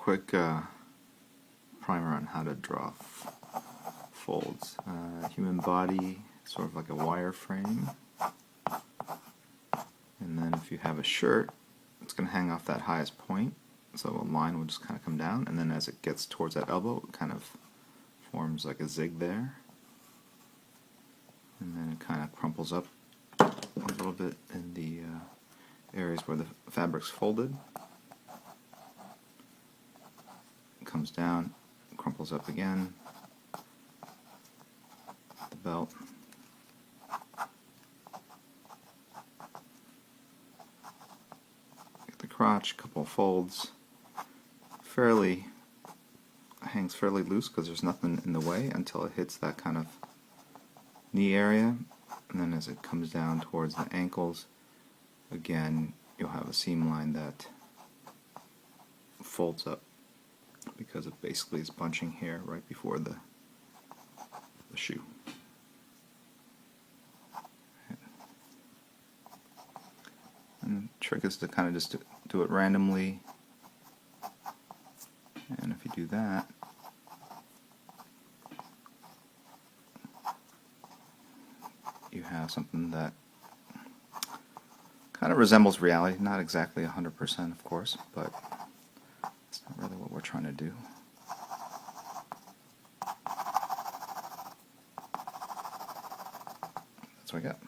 quick primer on how to draw folds. Human body, sort of like a wireframe. And then if you have a shirt, it's going to hang off that highest point, so a line will just kind of come down, and then as it gets towards that elbow, it kind of forms like a zig there. And then it kind of crumples up a little bit in the areas where the fabric's folded. It comes down, crumples up again, the belt. Get the crotch, couple of folds. Hangs fairly loose because there's nothing in the way until it hits that kind of knee area, and then as it comes down towards the ankles, again you'll have a seam line that folds up because it basically is bunching here right before the shoe. And the trick is to kind of just do it randomly, and if you do that, you have something that kind of resembles reality. Not exactly 100%, of course, but it's not really what we're trying to do. That's what I got.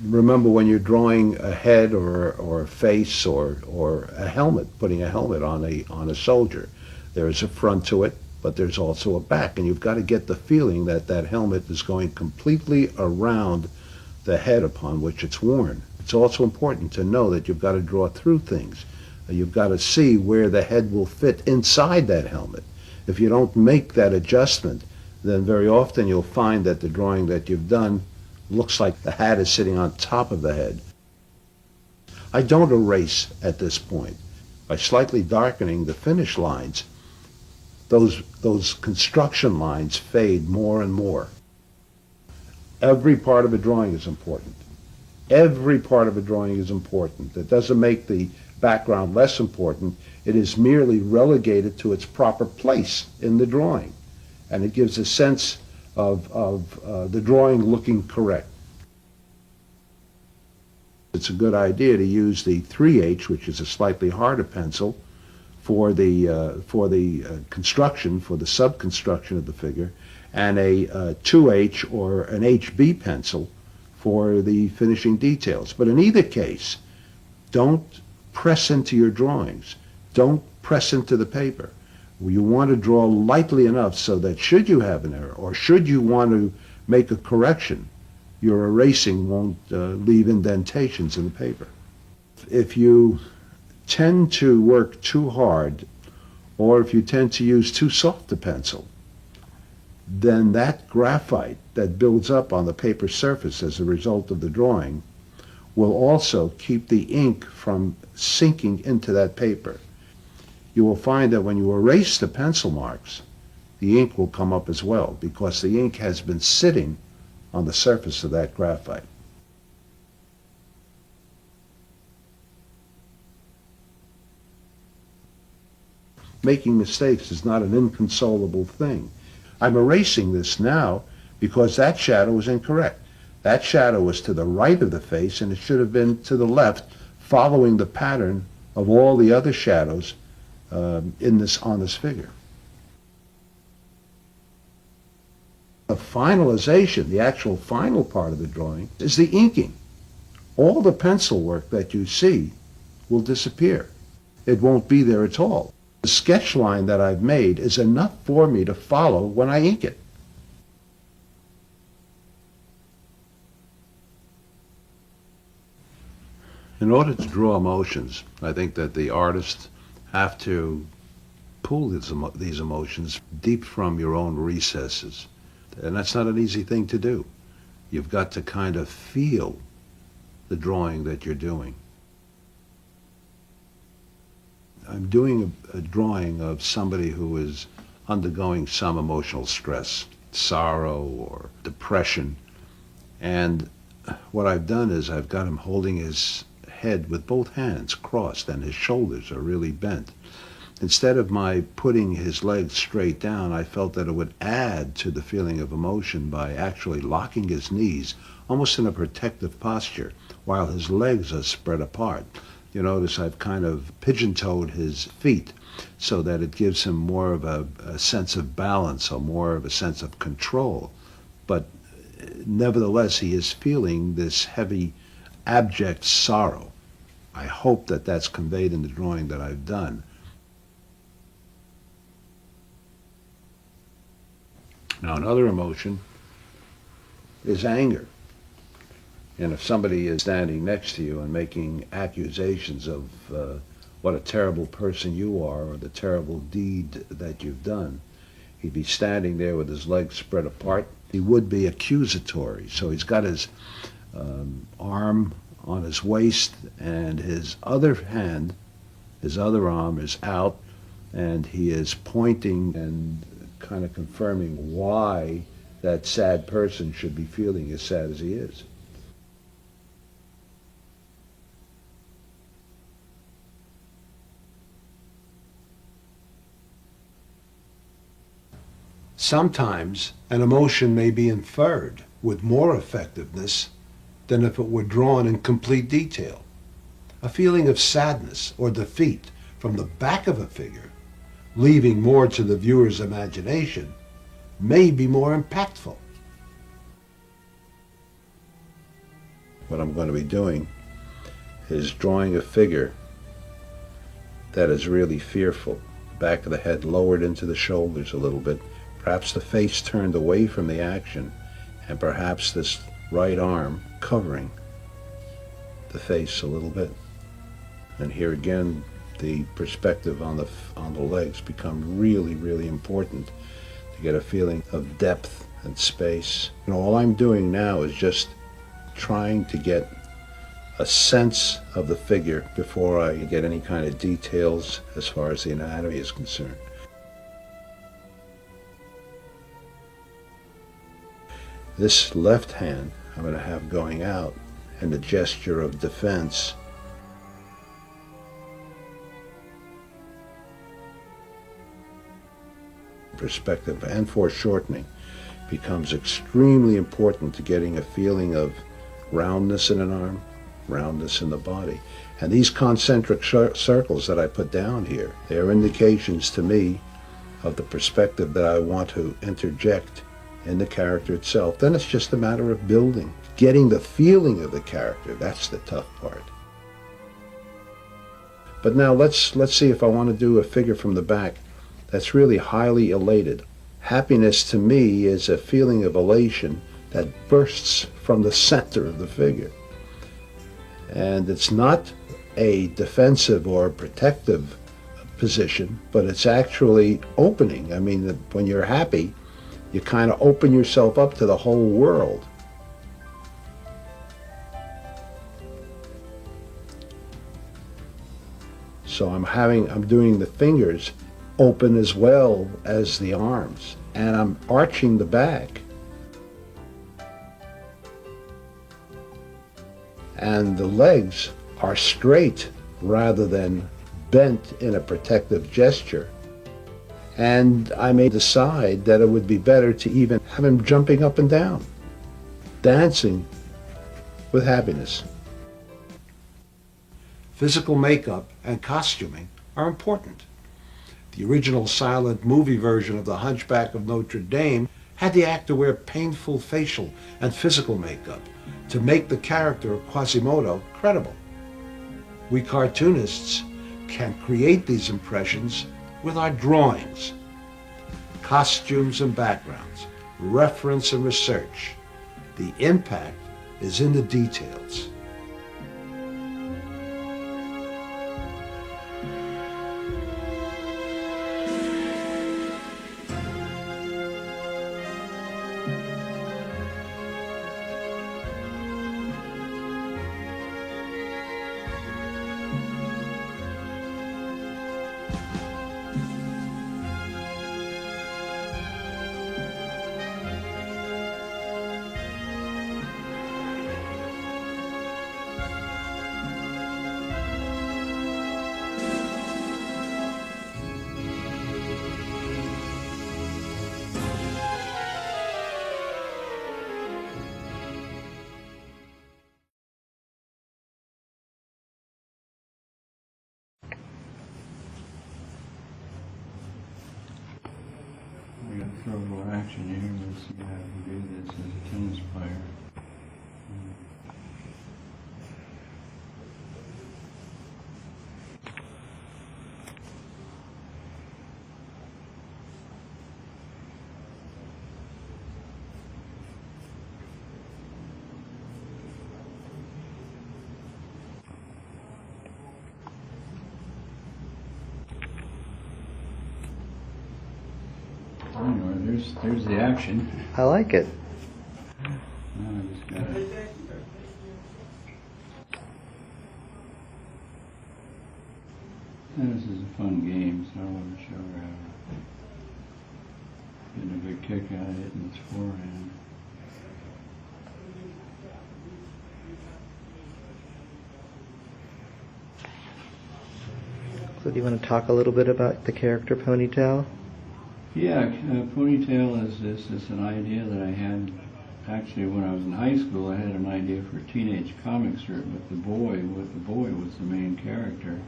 Remember, when you're drawing a head or a face or a helmet, putting a helmet on a soldier, there is a front to it, but there's also a back, and you've got to get the feeling that that helmet is going completely around the head upon which it's worn. It's also important to know that you've got to draw through things. You've got to see where the head will fit inside that helmet. If you don't make that adjustment, then very often you'll find that the drawing that you've done looks like the hat is sitting on top of the head. I don't erase at this point. By slightly darkening the finish lines, those construction lines fade more and more. Every part of a drawing is important. Every part of a drawing is important. That doesn't make the background less important. It is merely relegated to its proper place in the drawing, and it gives a sense of the drawing looking correct. It's a good idea to use the 3H, which is a slightly harder pencil, for the construction, for the sub-construction of the figure, and a 2H or an HB pencil for the finishing details. But in either case, don't press into your drawings. Don't press into the paper. You want to draw lightly enough so that should you have an error, or should you want to make a correction, your erasing won't leave indentations in the paper. If you tend to work too hard, or if you tend to use too soft a pencil, then that graphite that builds up on the paper surface as a result of the drawing will also keep the ink from sinking into that paper. You will find that when you erase the pencil marks, the ink will come up as well, because the ink has been sitting on the surface of that graphite. Making mistakes is not an inconsolable thing. I'm erasing this now because that shadow was incorrect. That shadow was to the right of the face, and it should have been to the left, following the pattern of all the other shadows on this figure. The finalization, the actual final part of the drawing, is the inking. All the pencil work that you see will disappear. It won't be there at all. The sketch line that I've made is enough for me to follow when I ink it. In order to draw emotions, I think that the artists have to pull these emotions deep from your own recesses. And that's not an easy thing to do. You've got to kind of feel the drawing that you're doing. I'm doing a drawing of somebody who is undergoing some emotional stress. sorrow or depression. And what I've done is I've got him holding his head with both hands crossed and his shoulders are really bent. Instead of my putting his legs straight down, I felt that it would add to the feeling of emotion by actually locking his knees almost in a protective posture while his legs are spread apart. You notice I've kind of pigeon-toed his feet so that it gives him more of a sense of balance or more of a sense of control. But nevertheless, he is feeling this heavy, abject sorrow. I hope that that's conveyed in the drawing that I've done. Now, another emotion is anger. And if somebody is standing next to you and making accusations of what a terrible person you are or the terrible deed that you've done, he'd be standing there with his legs spread apart. He would be accusatory. So he's got his arm on his waist and his other hand, his other arm is out, and he is pointing and kind of confirming why that sad person should be feeling as sad as he is. Sometimes an emotion may be inferred with more effectiveness than if it were drawn in complete detail. A feeling of sadness or defeat from the back of a figure, leaving more to the viewer's imagination, may be more impactful. What I'm going to be doing is drawing a figure that is really fearful. Back of the head lowered into the shoulders a little bit, perhaps the face turned away from the action, and perhaps this right arm covering the face a little bit. And here again, the perspective on the legs become really, really important to get a feeling of depth and space. And all I'm doing now is just trying to get a sense of the figure before I get any kind of details as far as the anatomy is concerned. This left hand I'm going to have going out and the gesture of defense. Perspective and foreshortening becomes extremely important to getting a feeling of roundness in an arm, roundness in the body. And these concentric circles that I put down here, they are indications to me of the perspective that I want to interject in the character itself. Then it's just a matter of building, getting the feeling of the character. That's the tough part. But now let's see if I want to do a figure from the back that's really highly elated. Happiness to me is a feeling of elation that bursts from the center of the figure. And it's not a defensive or protective position, but it's actually opening. I mean, when you're happy, you kind of open yourself up to the whole world. So I'm doing the fingers open as well as the arms, and I'm arching the back. And the legs are straight rather than bent in a protective gesture. And I may decide that it would be better to even have him jumping up and down, dancing with happiness. Physical makeup and costuming are important. The original silent movie version of The Hunchback of Notre Dame had the actor wear painful facial and physical makeup to make the character of Quasimodo credible. We cartoonists can create these impressions with our drawings, costumes and backgrounds, reference and research. The impact is in the details. throw a little action here. Let's see how I can do this as a tennis player. Anyway, there's the action. I like it. Now I just gotta. This is a fun game, so I want to show her how getting a big kick out of hitting its forehand. So do you want to talk a little bit about the character Ponytail? Yeah, Ponytail is an idea that I had actually when I was in high school. I had an idea for a teenage comic strip, but the boy was the main character,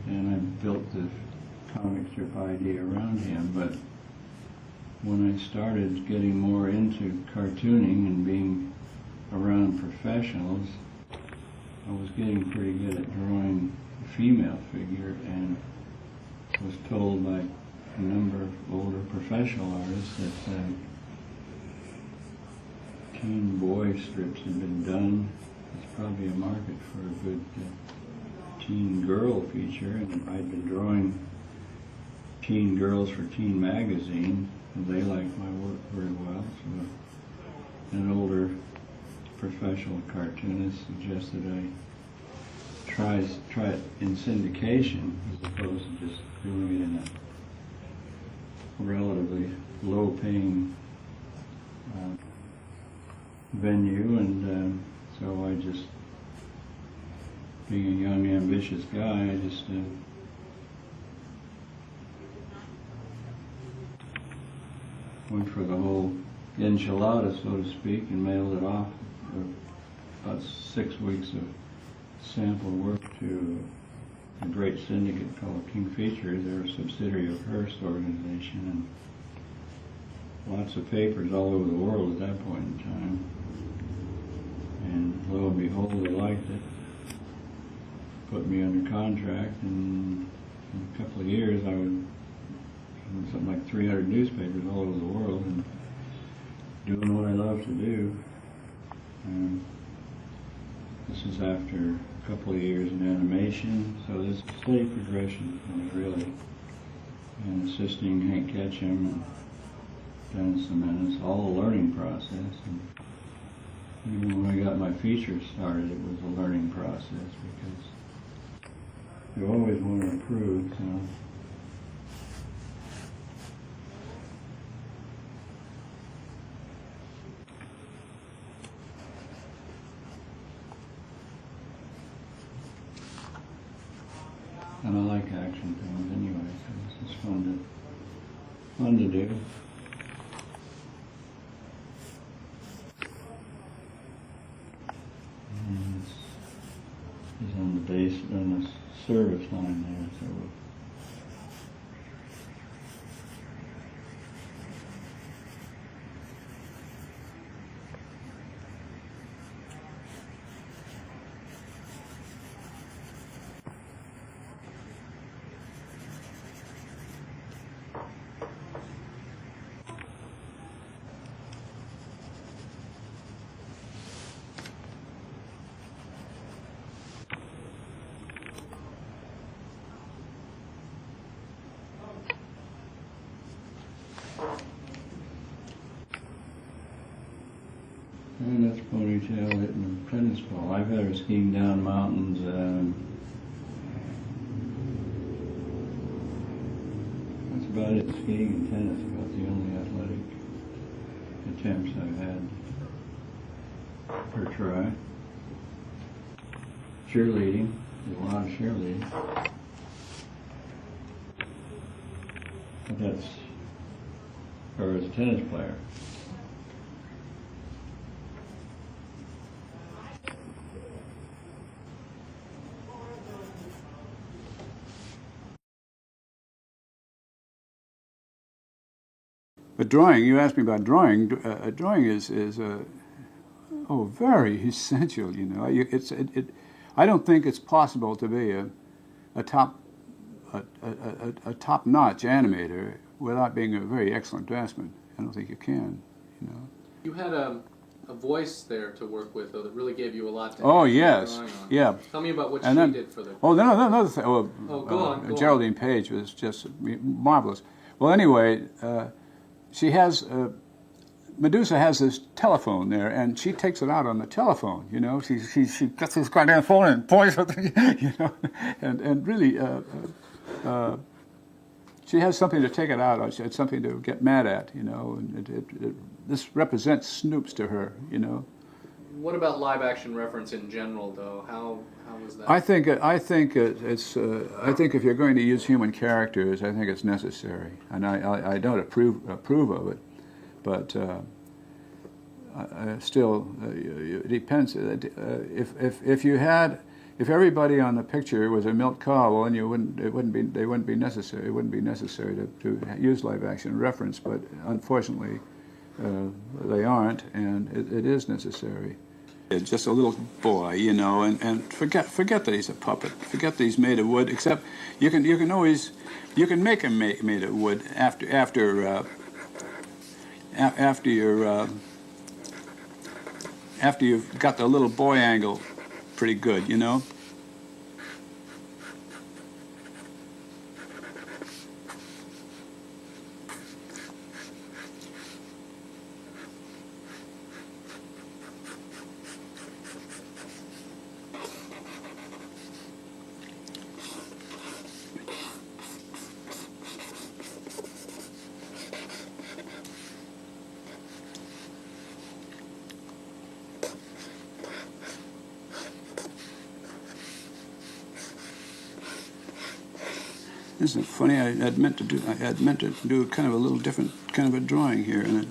and I built the comic strip idea around him. But when I started getting more into cartooning and being around professionals, I was getting pretty good at drawing a female figure, and was told by a number of older professional artists that teen boy strips had been done. There's probably a market for a good teen girl feature, and I'd been drawing teen girls for Teen Magazine, and they liked my work very well. So an older professional cartoonist suggested I try it in syndication as opposed to just doing it in a relatively low-paying venue, and so I just, being a young, ambitious guy, I just went for the whole enchilada, so to speak, and mailed it off. About 6 weeks of sample work to a great syndicate called King Features. They're a subsidiary of Hearst organization, and lots of papers all over the world at that point in time. And lo and behold, they liked it, put me under contract, and in a couple of years I was in something like 300 newspapers all over the world and doing what I love to do. And this is after a couple of years in animation, so there's a steady progression for me, really. And assisting Hank Ketchum and Dennis Jimenez, all a learning process. And even when I got my features started, it was a learning process because you always want to improve, so. And I like action things anyway, so this is fun to do. And this is on the base, on the service line there, so and that's Ponytail hitting a tennis ball. I've had her skiing down mountains. That's about it, skiing and tennis, about the only athletic attempts I've had her try. Cheerleading, did a lot of cheerleading. But that's her as a tennis player. But drawing, you asked me about drawing. Drawing is very essential. You know, I don't think it's possible to be a top-notch animator without being a very excellent draftsman. I don't think you can. You know. You had a voice there to work with, though, that really gave you a lot to Oh hang your yes, drawing on. yeah. Tell me about what And she then- did for the. Oh, no, another thing. Oh, go on. Geraldine Page was just marvelous. Well, anyway, she has Medusa has this telephone there, and she takes it out on the telephone. You know, she gets this goddamn phone and points at the, you know, and really, she has something to take it out on. She had something to get mad at. You know, and this represents Snoops to her. You know. What about live action reference in general, though? How was that? I think if you're going to use human characters, I think it's necessary, and I don't approve of it, but still it depends. If everybody on the picture was a milk cow, well, then they wouldn't be necessary. It wouldn't be necessary to use live action reference, but unfortunately they aren't, and it is necessary. Just a little boy, you know, and forget that he's a puppet. Forget that he's made of wood. Except you can make him made of wood after you've got the little boy angle pretty good, you know. Isn't it funny? I had meant to do kind of a little different kind of a drawing here, and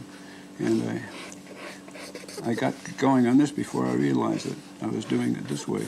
I got going on this before I realized that I was doing it this way.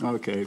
Okay.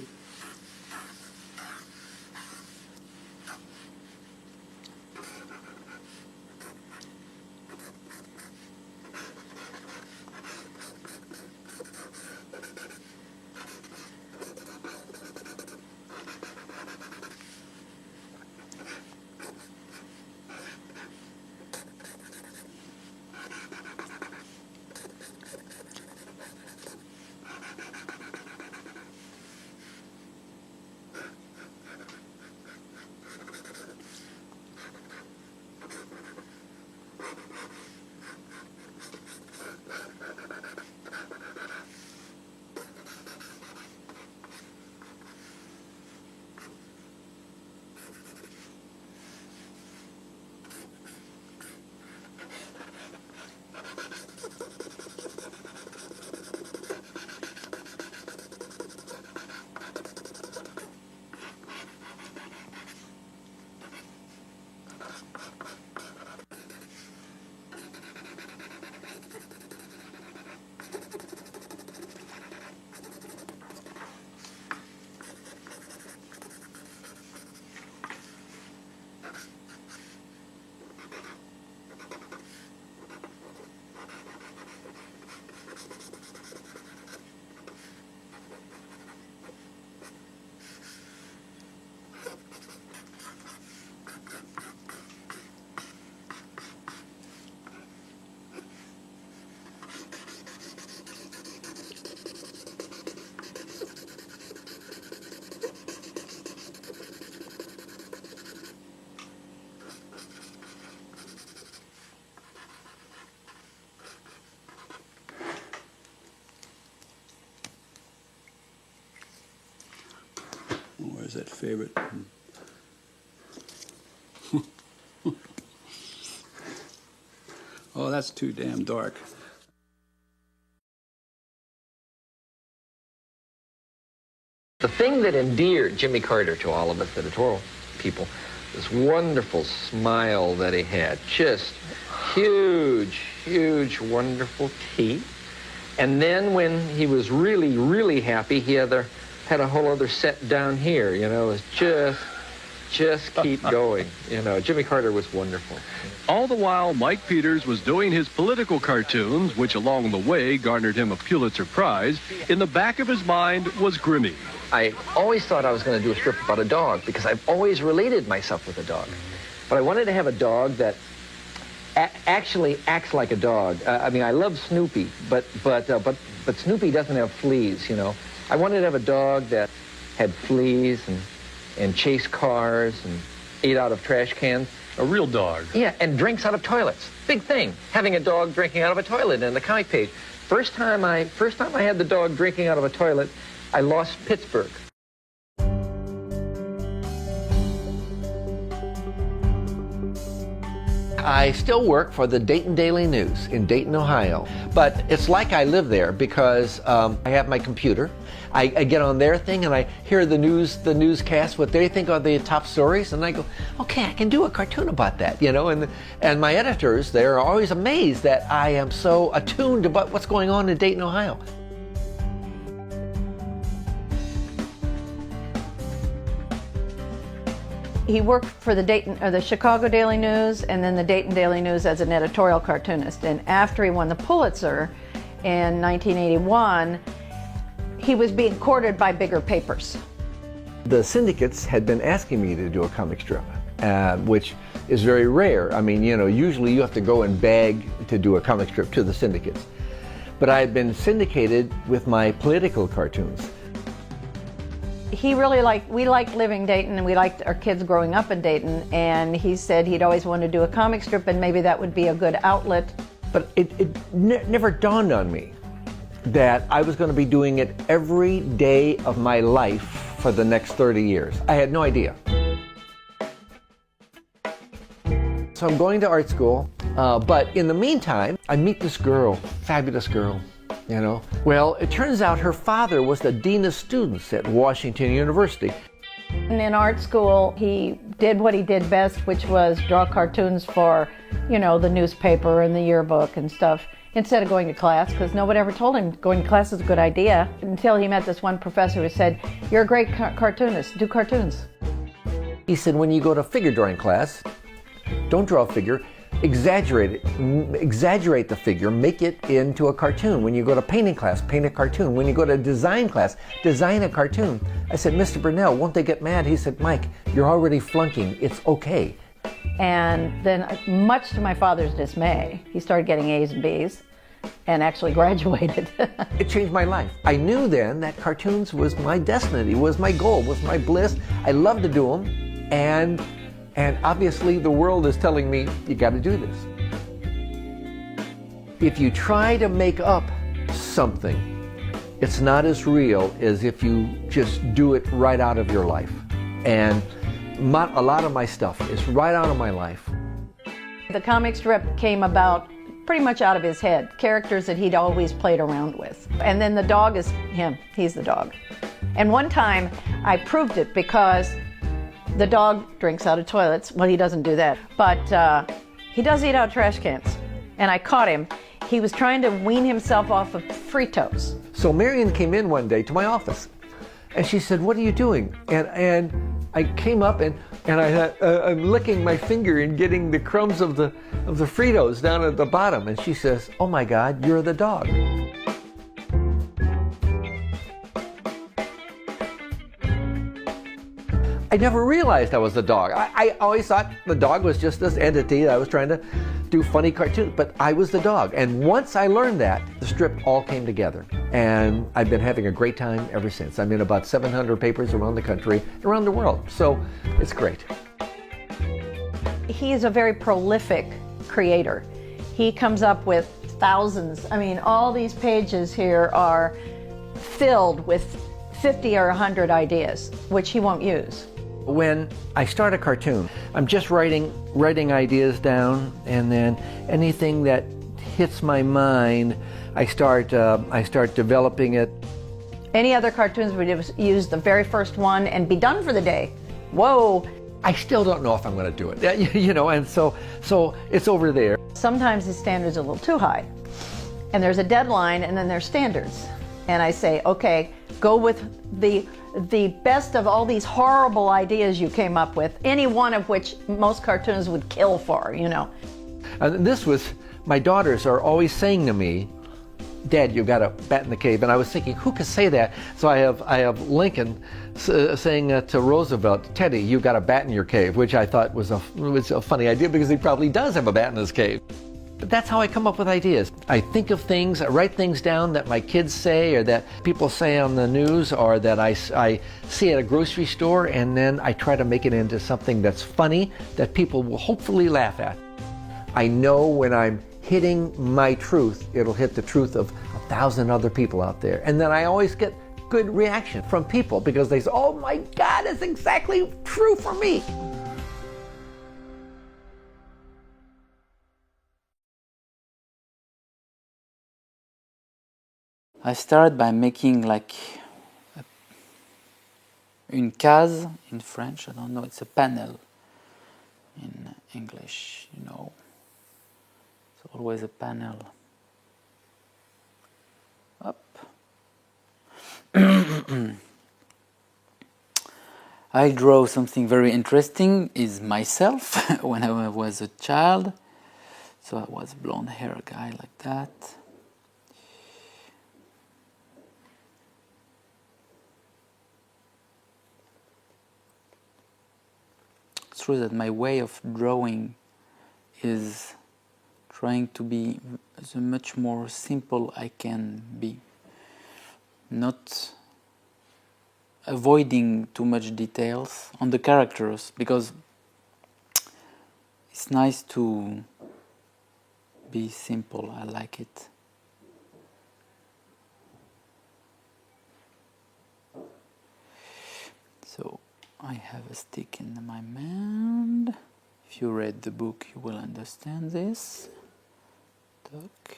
There's that favorite. Oh, that's too damn dark. The thing that endeared Jimmy Carter to all of us editorial people, this wonderful smile that he had, just huge, huge, wonderful teeth. And then when he was really, really happy, he had a whole other set down here, you know, it was just keep going. You know, Jimmy Carter was wonderful. All the while, Mike Peters was doing his political cartoons, which along the way garnered him a Pulitzer Prize. In the back of his mind was Grimmy. I always thought I was going to do a strip about a dog because I've always related myself with a dog. But I wanted to have a dog that actually acts like a dog. I mean, I love Snoopy, but Snoopy doesn't have fleas, you know. I wanted to have a dog that had fleas and chased cars and ate out of trash cans. A real dog. Yeah, and drinks out of toilets. Big thing, having a dog drinking out of a toilet in the comic page. First time I had the dog drinking out of a toilet, I lost Pittsburgh. I still work for the Dayton Daily News in Dayton, Ohio. But it's like I live there because I have my computer. I get on their thing and I hear the newscast, what they think are the top stories, and I go, okay, I can do a cartoon about that, you know. And my editors, they're always amazed that I am so attuned about what's going on in Dayton, Ohio. He worked for the Chicago Daily News and then the Dayton Daily News as an editorial cartoonist. And after he won the Pulitzer in 1981, he was being courted by bigger papers. The syndicates had been asking me to do a comic strip, which is very rare. I mean, you know, usually you have to go and beg to do a comic strip to the syndicates. But I had been syndicated with my political cartoons. He really we liked living Dayton and we liked our kids growing up in Dayton, and he said he'd always wanted to do a comic strip and maybe that would be a good outlet. But it never dawned on me that I was going to be doing it every day of my life for the next 30 years. I had no idea. So I'm going to art school, but in the meantime, I meet this girl, fabulous girl. You know? Well, it turns out her father was the dean of students at Washington University. And in art school, he did what he did best, which was draw cartoons for, you know, the newspaper and the yearbook and stuff, instead of going to class, because nobody ever told him going to class is a good idea, until he met this one professor who said, you're a great cartoonist, do cartoons. He said, when you go to figure drawing class, don't draw a figure, exaggerate it, exaggerate the figure, make it into a cartoon. When you go to painting class, paint a cartoon. When you go to design class, design a cartoon. I said, Mr. Burnell, won't they get mad? He said, Mike, you're already flunking, it's okay. And then, much to my father's dismay, he started getting A's and B's and actually graduated. It changed my life. I knew then that cartoons was my destiny, was my goal, was my bliss. I loved to do them, and obviously the world is telling me, you got to do this. If you try to make up something, it's not as real as if you just do it right out of your life. And a lot of my stuff is right out of my life. The comic strip came about pretty much out of his head, characters that he'd always played around with. And then the dog is him, he's the dog. And one time I proved it because the dog drinks out of toilets. Well, he doesn't do that, but he does eat out of trash cans. And I caught him. He was trying to wean himself off of Fritos. So Marion came in one day to my office, and she said, what are you doing? And I came up and I'm licking my finger and getting the crumbs of the Fritos down at the bottom. And she says, oh my God, you're the dog. I never realized I was the dog. I always thought the dog was just this entity that I was trying to do funny cartoons, but I was the dog. And once I learned that, the strip all came together. And I've been having a great time ever since. I'm in about 700 papers around the country, around the world. So it's great. He is a very prolific creator. He comes up with thousands. I mean, all these pages here are filled with 50 or 100 ideas, which he won't use. When I start a cartoon, I'm just writing ideas down, and then anything that hits my mind, I start developing it. Any other cartoons would just use the very first one and be done for the day. Whoa! I still don't know if I'm going to do it, you know, and so it's over there. Sometimes the standards are a little too high. And there's a deadline, and then there's standards. And I say, okay, go with the best of all these horrible ideas you came up with, any one of which most cartoons would kill for, you know. And this was, my daughters are always saying to me, Dad, you got a bat in the cave. And I was thinking, who could say that? So I have Lincoln saying to Roosevelt, Teddy, you got a bat in your cave, which I thought was a funny idea because he probably does have a bat in his cave. But that's how I come up with ideas. I think of things, I write things down that my kids say or that people say on the news or that I see at a grocery store, and then I try to make it into something that's funny that people will hopefully laugh at. I know when I'm hitting my truth, it'll hit the truth of 1,000 other people out there. And then I always get good reaction from people because they say, oh my God, it's exactly true for me. I started by making like une case in French, I don't know, it's a panel in English, you know. It's always a panel. Up. I draw something very interesting is myself when I was a child. So I was blonde hair guy like that. It's true that my way of drawing is trying to be as much more simple I can be. Not avoiding too much details on the characters, because it's nice to be simple. I like it. So I have a stick in my hand. If you read the book, you will understand this. Tuck.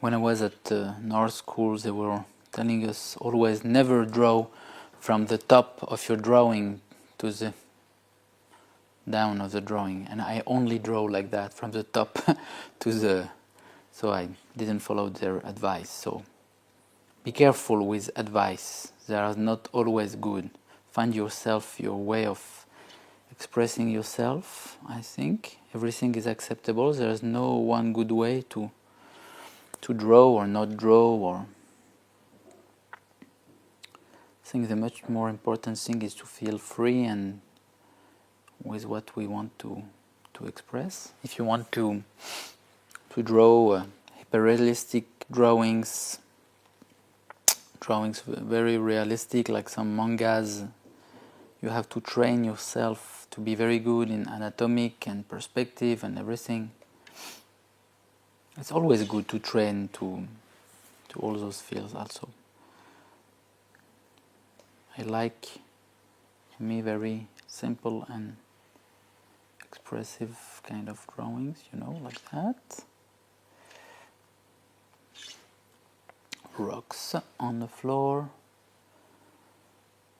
When I was at North School, they were telling us always never draw from the top of your drawing to the down of the drawing, and I only draw like that from the top to the, so I didn't follow their advice. So be careful with advice, they are not always good. Find yourself, your way of expressing yourself. I think everything is acceptable. There is no one good way to draw or not draw, or I think the much more important thing is to feel free and with what we want to express. If you want to draw hyper-realistic drawings very realistic, like some mangas, you have to train yourself to be very good in anatomic and perspective and everything. It's always good to train to all those fields also. I like, for me, very simple and expressive kind of drawings, you know, like that. Rocks on the floor.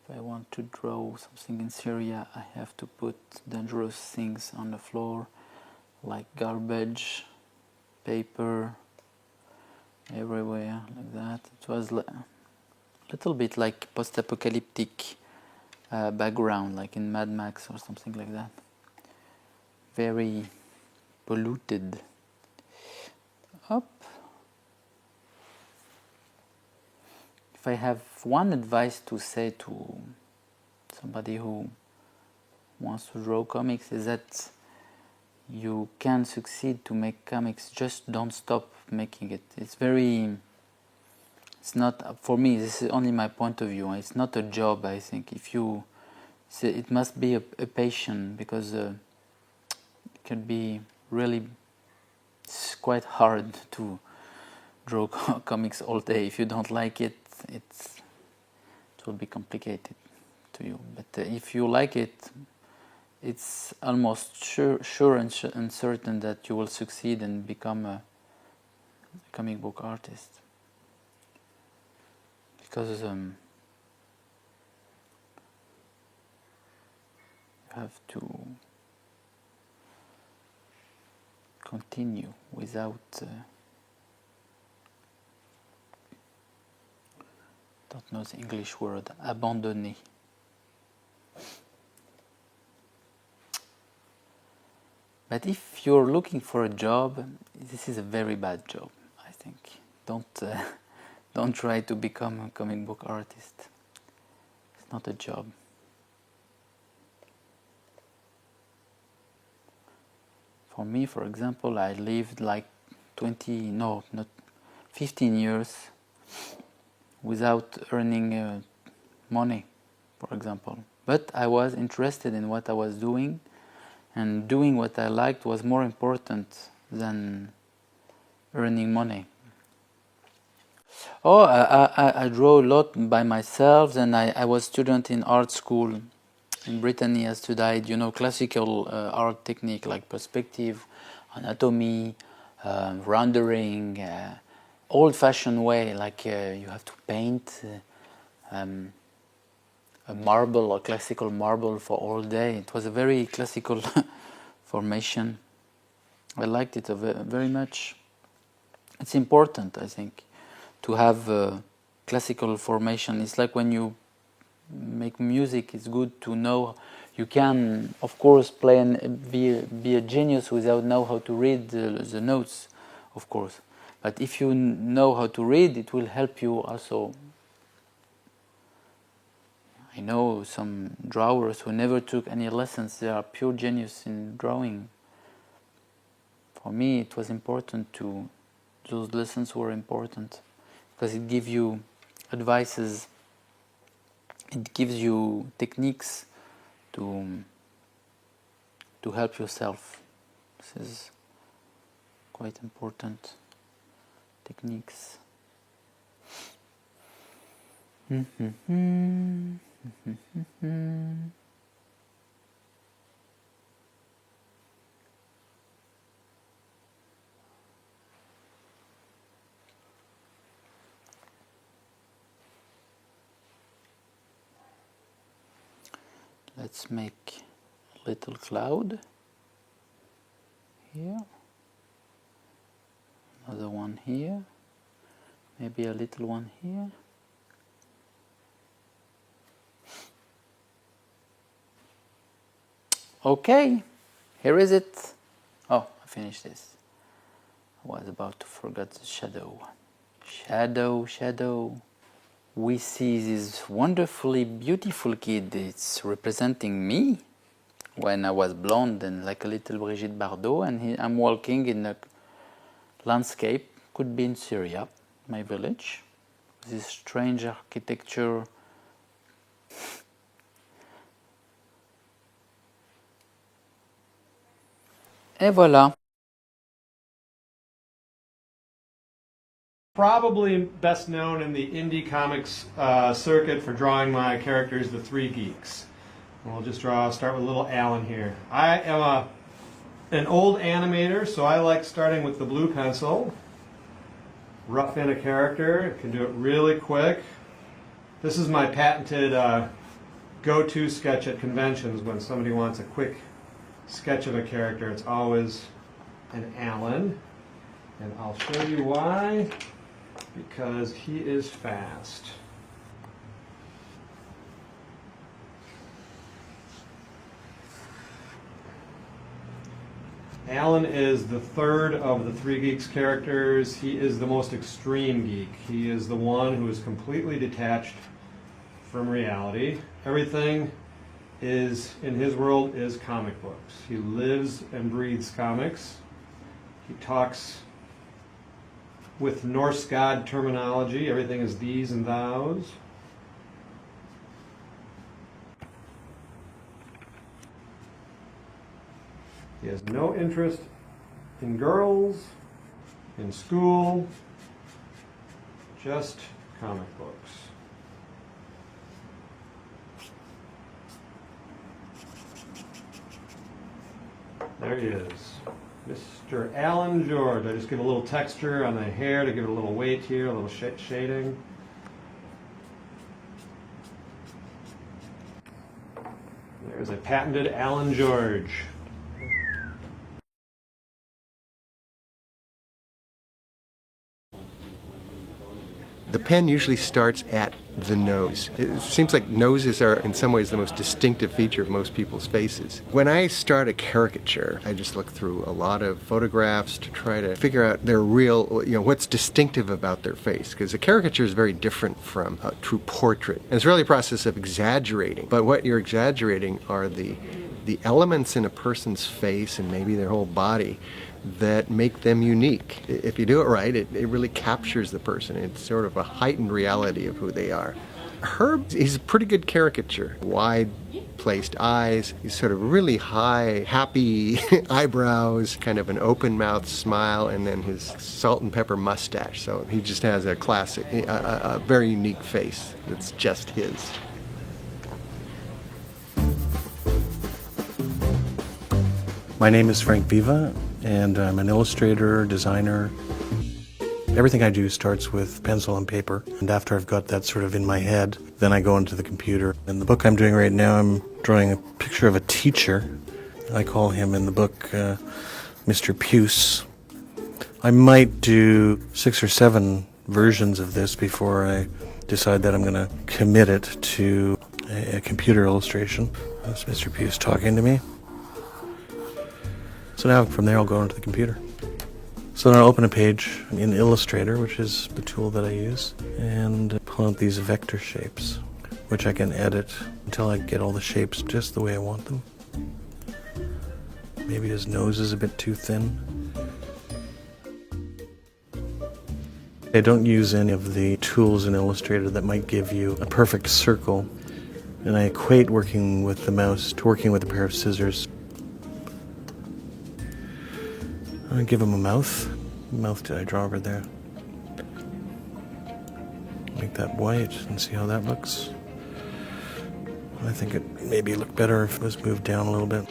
If I want to draw something in Syria, I have to put dangerous things on the floor, like garbage, paper, everywhere, like that. It was a little bit like post-apocalyptic background, like in Mad Max or something like that. Very polluted. Up. If I have one advice to say to somebody who wants to draw comics, is that you can succeed to make comics, just don't stop making it. It's not, for me, this is only my point of view, it's not a job, I think. It must be a passion, because it can be really It's quite hard to draw comics all day. If you don't like it, it will be complicated to you. But if you like it, it's almost sure and certain that you will succeed and become a comic book artist. Because you have to continue without don't know the English word, abandonner. But if you're looking for a job, this is a very bad job, I think. Don't try to become a comic book artist. It's not a job. For me, for example, I lived like 15 years without earning money, for example. But I was interested in what I was doing, and doing what I liked was more important than earning money. Oh, I draw a lot by myself, and I was student in art school in Brittany. I studied, classical art technique like perspective, anatomy, rendering, old-fashioned way, like you have to paint a marble or classical marble for all day. It was a very classical formation. I liked it very much. It's important, I think, to have classical formation. It's like when you make music, it's good to know you can, of course, play and be a genius without know how to read the notes, of course. But if you know how to read, it will help you also. I know some drawers who never took any lessons. They are pure genius in drawing. For me, it was important to. Those lessons were important because it gives you advices. It gives you techniques to help yourself. This is quite important. Techniques. Let's make a little cloud here, another one here, maybe a little one here. Okay, here is it. Oh, I finished this. I was about to forget the shadow. Shadow. We see this wonderfully beautiful kid. It's representing me when I was blonde and like a little Brigitte Bardot, and I'm walking in a landscape, could be in Syria, my village. This strange architecture. Et voilà. Probably best known in the indie comics circuit for drawing my characters, the Three Geeks. And we'll just start with little Alan here. I am an old animator, so I like starting with the blue pencil. Rough in a character, can do it really quick. This is my patented go-to sketch at conventions when somebody wants a quick sketch of a character. It's always an Alan, and I'll show you why. Because he is fast. Alan is the third of the Three Geeks characters. He is the most extreme geek. He is the one who is completely detached from reality. Everything is, in his world, is comic books. He lives and breathes comics. He talks with Norse god terminology. Everything is these and thous. He has no interest in girls, in school, just comic books. There he is, Mr. Alan George. I just give a little texture on the hair to give it a little weight here, a little shading. There's a patented Alan George. The pen usually starts at the nose. It seems like noses are in some ways the most distinctive feature of most people's faces. When I start a caricature, I just look through a lot of photographs to try to figure out their real, what's distinctive about their face. Because a caricature is very different from a true portrait. And it's really a process of exaggerating. But what you're exaggerating are the elements in a person's face and maybe their whole body that make them unique. If you do it right, it really captures the person. It's sort of a heightened reality of who they are. Herb, he's a pretty good caricature. Wide-placed eyes, he's sort of really high, happy eyebrows, kind of an open-mouthed smile, and then his salt and pepper mustache. So he just has a classic, a very unique face that's just his. My name is Frank Viva, and I'm an illustrator, designer. Everything I do starts with pencil and paper, and after I've got that sort of in my head, then I go into the computer. In the book I'm doing right now, I'm drawing a picture of a teacher. I call him in the book Mr. Puce. I might do 6 or 7 versions of this before I decide that I'm going to commit it to a computer illustration. That's Mr. Puce talking to me. So now from there I'll go into the computer. So then I'll open a page in Illustrator, which is the tool that I use, and pull out these vector shapes, which I can edit until I get all the shapes just the way I want them. Maybe his nose is a bit too thin. I don't use any of the tools in Illustrator that might give you a perfect circle, and I equate working with the mouse to working with a pair of scissors. I'm going to give him a mouth. What mouth did I draw over there? Make that white and see how that looks. I think it maybe looked better if it was moved down a little bit.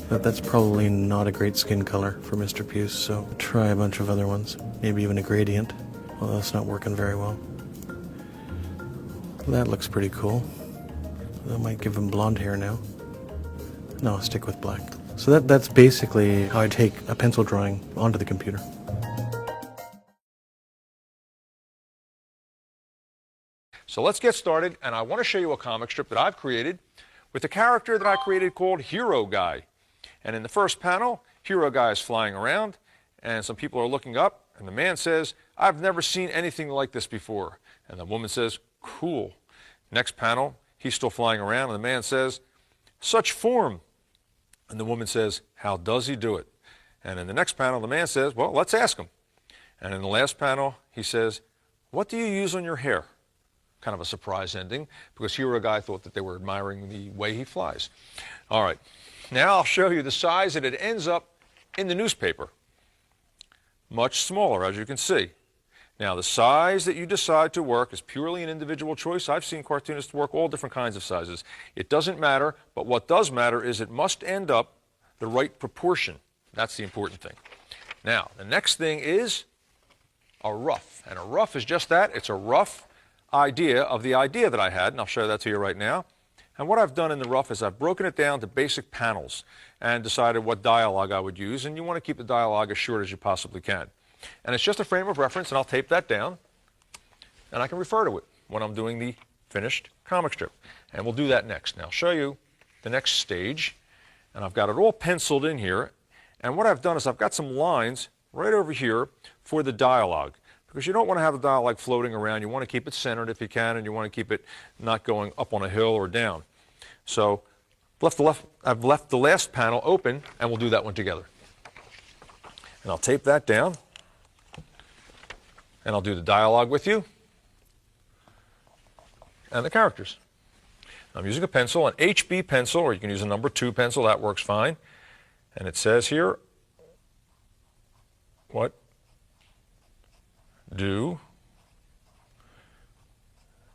But that's probably not a great skin color for Mr. Puce, so try a bunch of other ones. Maybe even a gradient, although that's not working very well. That looks pretty cool. I might give him blonde hair now. No, stick with black. So that's basically how I take a pencil drawing onto the computer. So let's get started, and I want to show you a comic strip that I've created with a character that I created called Hero Guy. And in the first panel, Hero Guy is flying around, and some people are looking up, and the man says, "I've never seen anything like this before." And the woman says, "Cool." Next panel, he's still flying around, and the man says, "Such form." And the woman says, "How does he do it?" And in the next panel, the man says, "Well, let's ask him." And in the last panel, he says, "What do you use on your hair?" Kind of a surprise ending, because Hero Guy thought that they were admiring the way he flies. All right, now I'll show you the size that it ends up in the newspaper. Much smaller, as you can see. Now, the size that you decide to work is purely an individual choice. I've seen cartoonists work all different kinds of sizes. It doesn't matter, but what does matter is it must end up the right proportion. That's the important thing. Now, the next thing is a rough. And a rough is just that. It's a rough idea of the idea that I had, and I'll show that to you right now. And what I've done in the rough is I've broken it down to basic panels and decided what dialogue I would use, and you want to keep the dialogue as short as you possibly can. And it's just a frame of reference, and I'll tape that down, and I can refer to it when I'm doing the finished comic strip. And we'll do that next. Now, I'll show you the next stage, and I've got it all penciled in here. And what I've done is I've got some lines right over here for the dialogue, because you don't want to have the dialogue floating around. You want to keep it centered if you can, and you want to keep it not going up on a hill or down. So I've left the last panel open, and we'll do that one together. And I'll tape that down. And I'll do the dialogue with you and the characters. I'm using a pencil, an HB pencil, or you can use a number 2 pencil, that works fine. And it says here, what do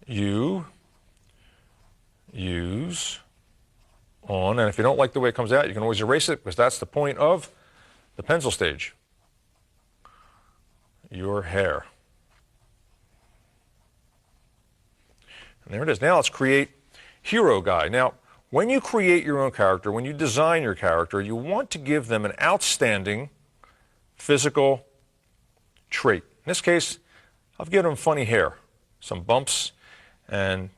you use on, and if you don't like the way it comes out, you can always erase it, because that's the point of the pencil stage. Your hair. And there it is. Now let's create Hero Guy. Now, when you create your own character, when you design your character, you want to give them an outstanding physical trait. In this case, I've given them funny hair, some bumps, and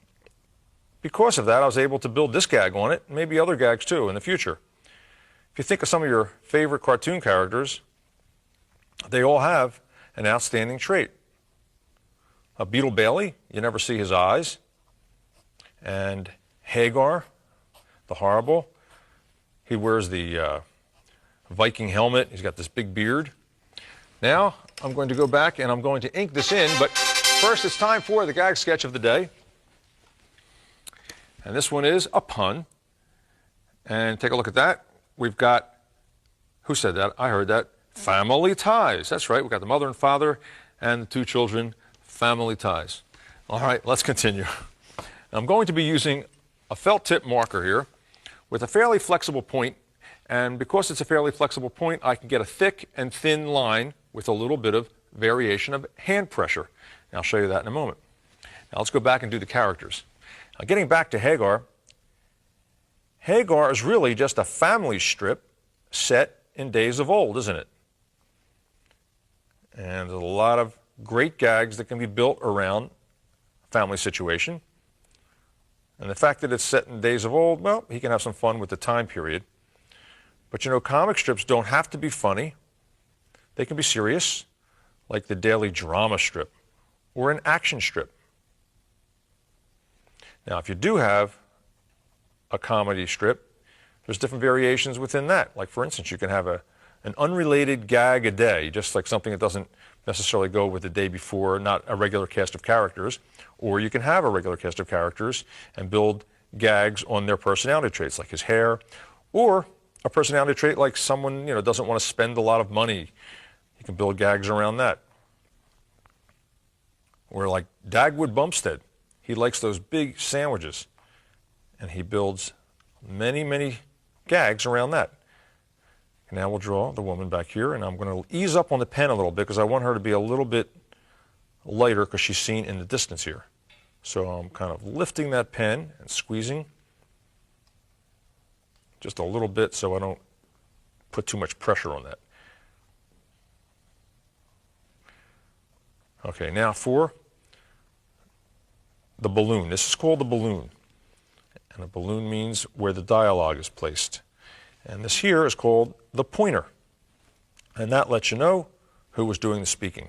because of that, I was able to build this gag on it, and maybe other gags too in the future. If you think of some of your favorite cartoon characters, they all have an outstanding trait. A Beetle Bailey, you never see his eyes. And Hagar, the Horrible, he wears the Viking helmet. He's got this big beard. Now, I'm going to go back and I'm going to ink this in, but first it's time for the gag sketch of the day. And this one is a pun. And take a look at that. We've got, who said that? I heard that. Family ties. That's right. We've got the mother and father and the 2 children. Family ties. All right, let's continue. I'm going to be using a felt tip marker here with a fairly flexible point. And because it's a fairly flexible point, I can get a thick and thin line with a little bit of variation of hand pressure. And I'll show you that in a moment. Now let's go back and do the characters. Now, getting back to Hagar, Hagar is really just a family strip set in days of old, isn't it? And there's a lot of great gags that can be built around a family situation. And the fact that it's set in days of old, well, he can have some fun with the time period. But you know, comic strips don't have to be funny. They can be serious, like the daily drama strip or an action strip. Now, if you do have a comedy strip, there's different variations within that. Like, for instance, you can have an unrelated gag a day, just like something that doesn't necessarily go with the day before, not a regular cast of characters. Or you can have a regular cast of characters and build gags on their personality traits, like his hair, or a personality trait like someone, you know, doesn't want to spend a lot of money. You can build gags around that. Or like Dagwood Bumpstead, he likes those big sandwiches, and he builds many, many gags around that. And now we'll draw the woman back here, and I'm going to ease up on the pen a little bit because I want her to be a little bit lighter because she's seen in the distance here. So I'm kind of lifting that pen and squeezing just a little bit so I don't put too much pressure on that. Okay, now for the balloon. This is called the balloon. And a balloon means where the dialogue is placed. And this here is called the pointer. And that lets you know who was doing the speaking.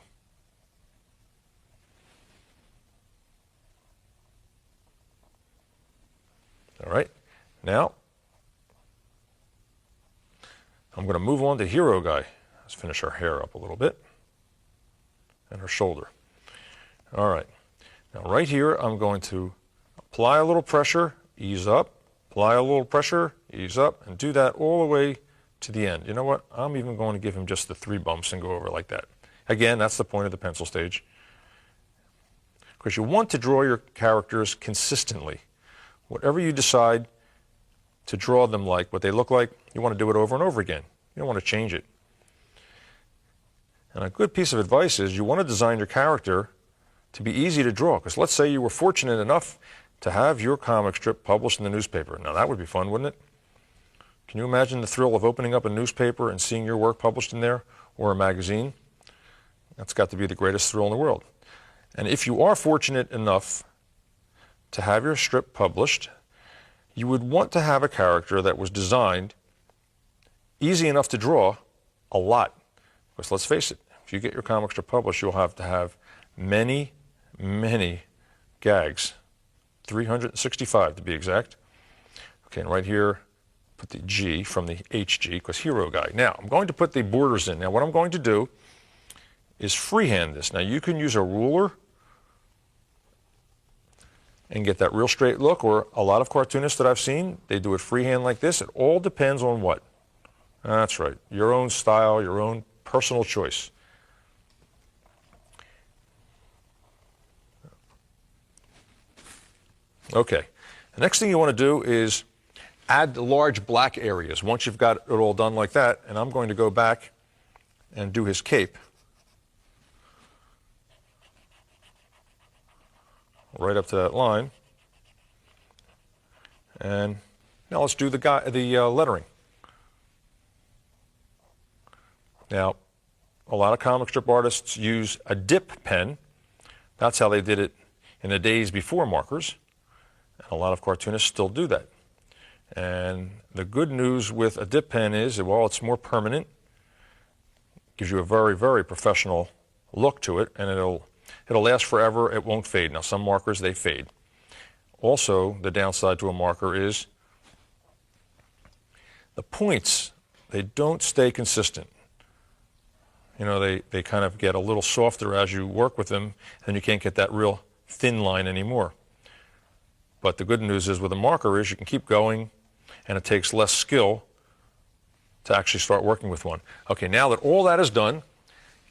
All right, now I'm going to move on to Hero Guy. Let's finish our hair up a little bit and her shoulder. All right, now right here I'm going to apply a little pressure, ease up, apply a little pressure, ease up, and do that all the way to the end. You know what? I'm even going to give him just the 3 bumps and go over like that. Again, that's the point of the pencil stage. Because you want to draw your characters consistently. Whatever you decide to draw them like, what they look like, you want to do it over and over again. You don't want to change it. And a good piece of advice is you want to design your character to be easy to draw. Because let's say you were fortunate enough to have your comic strip published in the newspaper. Now that would be fun, wouldn't it? Can you imagine the thrill of opening up a newspaper and seeing your work published in there, or a magazine? That's got to be the greatest thrill in the world. And if you are fortunate enough to have your strip published, you would want to have a character that was designed easy enough to draw a lot. Because let's face it, if you get your comic strip published, you'll have to have many, many gags. 365 to be exact. Okay, and right here, put the G from the HG, because Hero Guy. Now, I'm going to put the borders in. Now, what I'm going to do is freehand this. Now, you can use a ruler and get that real straight look, or a lot of cartoonists that I've seen, they do it freehand like this. It all depends on what? That's right, your own style, your own personal choice. Okay, the next thing you want to do is add the large black areas. Once you've got it all done like that, and I'm going to go back and do his cape. Right up to that line. And now let's do the lettering. Now, a lot of comic strip artists use a dip pen. That's how they did it in the days before markers. And a lot of cartoonists still do that. And the good news with a dip pen is that while it's more permanent, gives you a very, very professional look to it, and it'll last forever. It won't fade. Now, some markers, they fade. Also, the downside to a marker is the points, they don't stay consistent. You know, they kind of get a little softer as you work with them, and you can't get that real thin line anymore. But the good news is with a marker is you can keep going, and it takes less skill to actually start working with one. Okay, now that all that is done,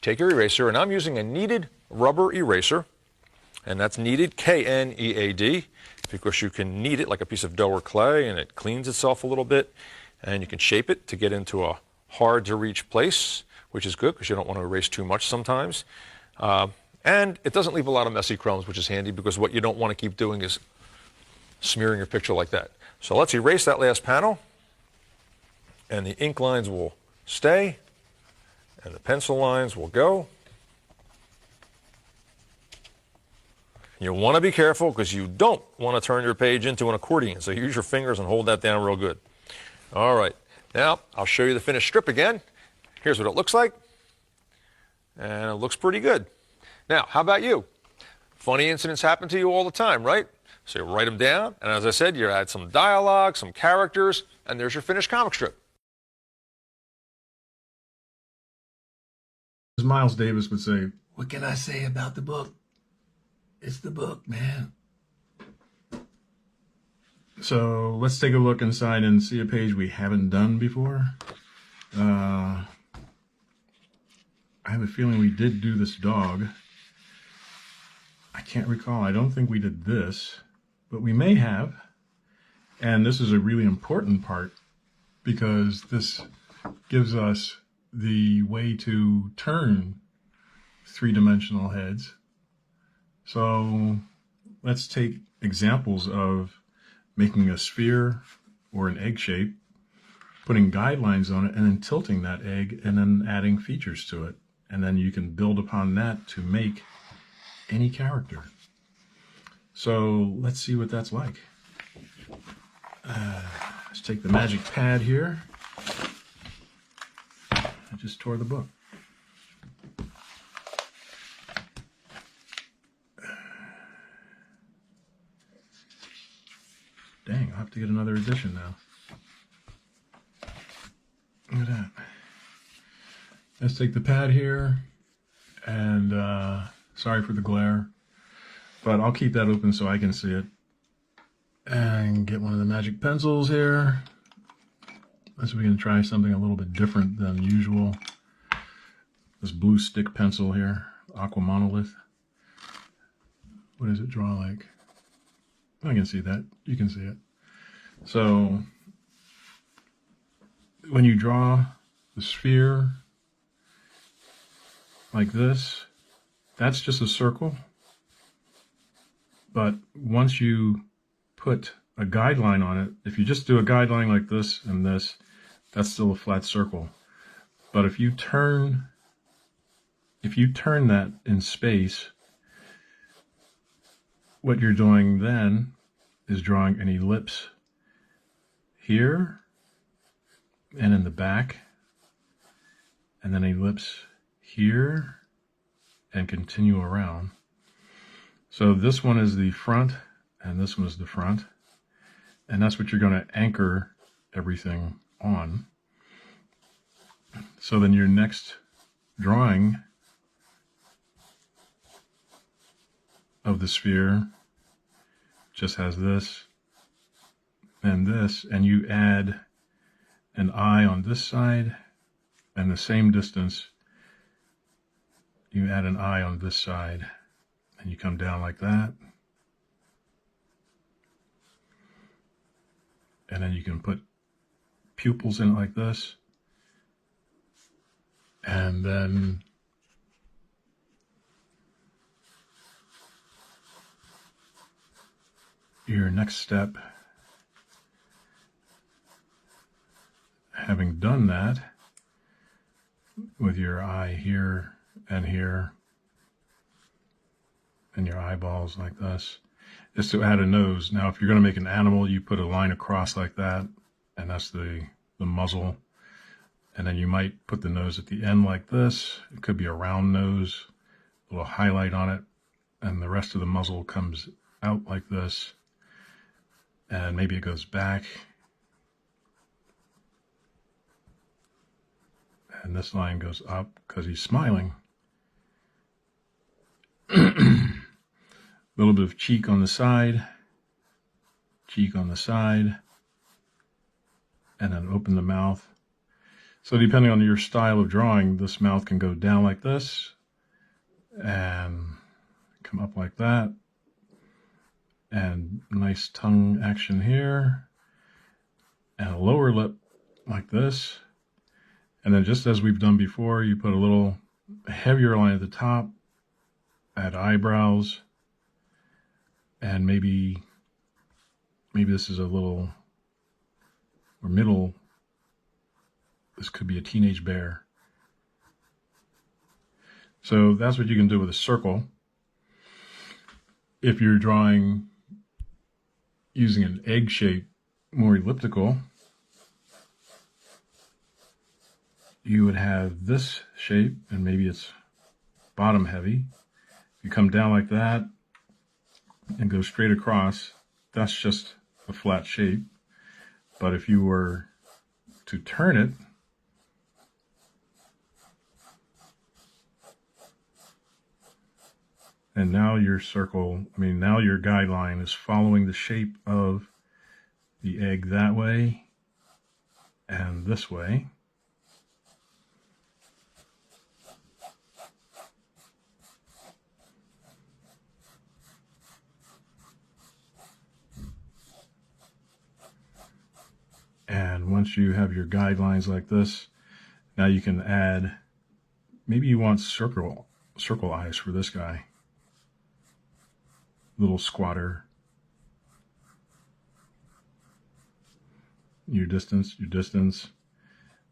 take your eraser, and I'm using a kneaded rubber eraser, and that's kneaded, K-N-E-A-D, because you can knead it like a piece of dough or clay, and it cleans itself a little bit, and you can shape it to get into a hard-to-reach place, which is good because you don't want to erase too much sometimes. And it doesn't leave a lot of messy crumbs, which is handy because what you don't want to keep doing is smearing your picture like that. So let's erase that last panel, and the ink lines will stay, and the pencil lines will go. You want to be careful because you don't want to turn your page into an accordion, so use your fingers and hold that down real good. All right, now I'll show you the finished strip again. Here's what it looks like, and it looks pretty good. Now, how about you? Funny incidents happen to you all the time, right? So you write them down, and as I said, you add some dialogue, some characters, and there's your finished comic strip. As Miles Davis would say, what can I say about the book? It's the book, man. So let's take a look inside and see a page we haven't done before. I have a feeling we did do this dog. I can't recall. I don't think we did this, but we may have. And this is a really important part because this gives us the way to turn three-dimensional heads. So let's take examples of making a sphere or an egg shape, putting guidelines on it, and then tilting that egg and then adding features to it. And then you can build upon that to make any character. So let's see what that's like. Let's take the magic pad here. I just tore the book. Dang, I'll have to get another edition now. Look at that. Let's take the pad here, and sorry for the glare, but I'll keep that open so I can see it. And get one of the magic pencils here. So we can try something a little bit different than usual. This blue stick pencil here, Aqua Monolith. What does it draw like? I can see that. You can see it. So when you draw the sphere like this, that's just a circle. But once you put a guideline on it, if you just do a guideline like this and this, that's still a flat circle. But if you turn that in space, what you're doing then is drawing an ellipse here and in the back, and then an ellipse here and continue around. So this one is the front and this one is the front, and that's what you're going to anchor everything on. So then your next drawing of the sphere just has this and this, and you add an eye on this side, and the same distance, you add an eye on this side, and you come down like that. And then you can put pupils in it like this. And then your next step, having done that, with your eye here and here, and your eyeballs like this, is to add a nose. Now, if you're going to make an animal, you put a line across like that, and that's the muzzle. And then you might put the nose at the end like this. It could be a round nose, a little highlight on it, and the rest of the muzzle comes out like this. And maybe it goes back. And this line goes up because he's smiling. A little bit of cheek on the side, and then open the mouth. So depending on your style of drawing, this mouth can go down like this and come up like that. And nice tongue action here. And a lower lip like this. And then just as we've done before, you put a little heavier line at the top, add eyebrows, and maybe this is a little, or middle, this could be a teenage bear. So that's what you can do with a circle. If you're drawing using an egg shape, more elliptical, you would have this shape, and maybe it's bottom heavy. You come down like that and go straight across, that's just a flat shape. But if you were to turn it, and now your circle, now your guideline is following the shape of the egg that way and this way. And once you have your guidelines like this, now you can add, maybe you want circle eyes for this guy. Little squatter. Your distance,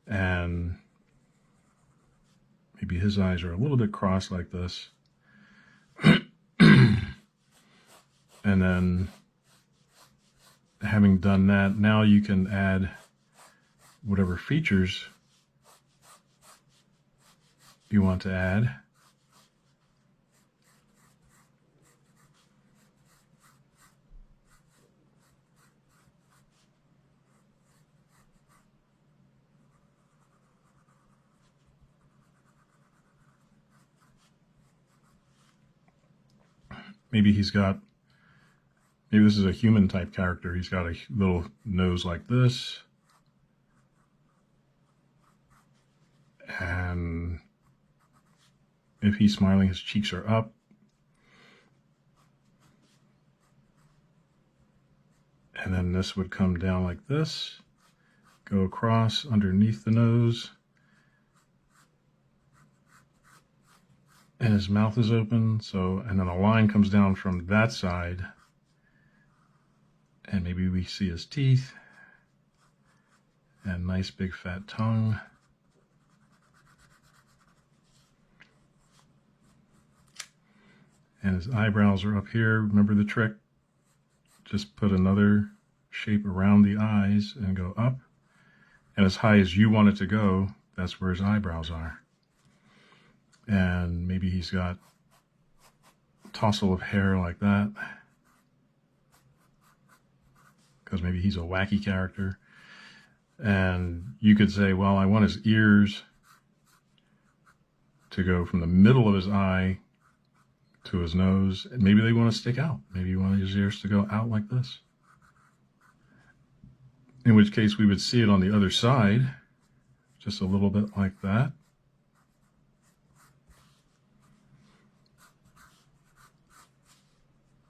and maybe his eyes are a little bit crossed like this. And then, having done that, now you can add whatever features you want to add. Maybe this is a human type character. He's got a little nose like this. And if he's smiling, his cheeks are up. And then this would come down like this, go across underneath the nose. And his mouth is open, and then a line comes down from that side. And maybe we see his teeth. And nice big fat tongue. And his eyebrows are up here. Remember the trick? Just put another shape around the eyes and go up. And as high as you want it to go, that's where his eyebrows are. And maybe he's got a tousle of hair like that, because maybe he's a wacky character. And you could say, well, I want his ears to go from the middle of his eye to his nose. And maybe they want to stick out. Maybe you want his ears to go out like this. In which case we would see it on the other side, just a little bit like that.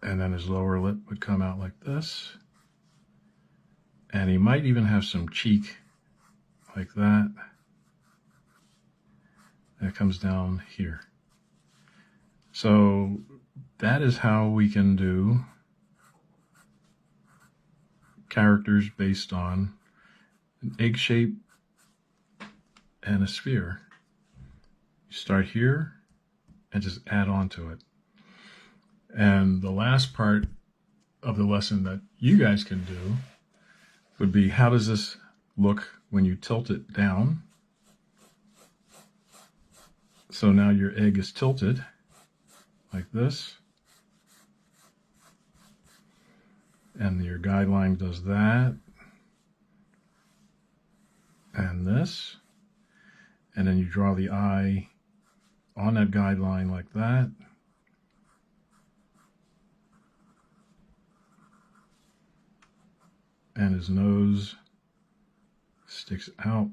And then his lower lip would come out like this. And he might even have some cheek like that. And it comes down here. So that is how we can do characters based on an egg shape and a sphere. You start here and just add on to it. And the last part of the lesson that you guys can do would be, how does this look when you tilt it down? So now your egg is tilted like this. And your guideline does that. And this. And then you draw the eye on that guideline like that. And his nose sticks out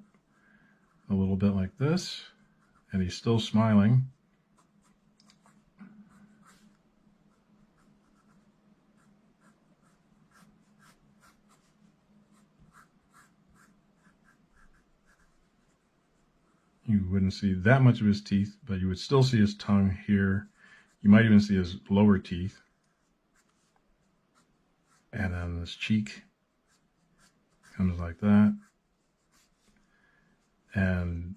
a little bit like this. And he's still smiling. You wouldn't see that much of his teeth, but you would still see his tongue here. You might even see his lower teeth. And then this cheek comes like that. And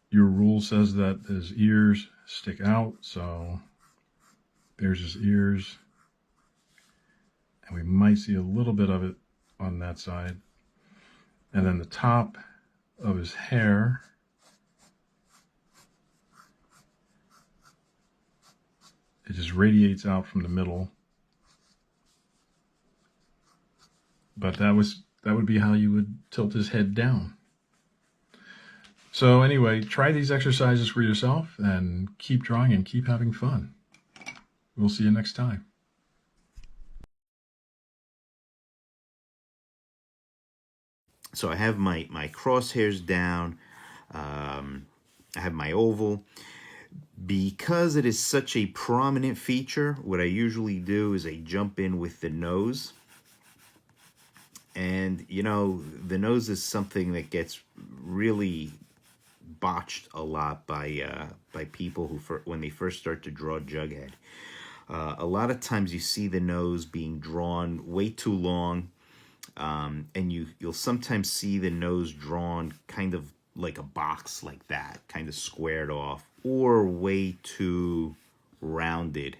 your rule says that his ears stick out, so there's his ears. And we might see a little bit of it on that side. And then the top of his hair it just radiates out from the middle. But that would be how you would tilt his head down. So anyway, try these exercises for yourself and keep drawing and keep having fun. We'll see you next time. So I have my crosshairs down. I have my oval. Because it is such a prominent feature, what I usually do is I jump in with the nose. And, you know, the nose is something that gets really botched a lot by people who, when they first start to draw Jughead. A lot of times you see the nose being drawn way too long, and you'll sometimes see the nose drawn kind of like a box like that, kind of squared off, or way too rounded.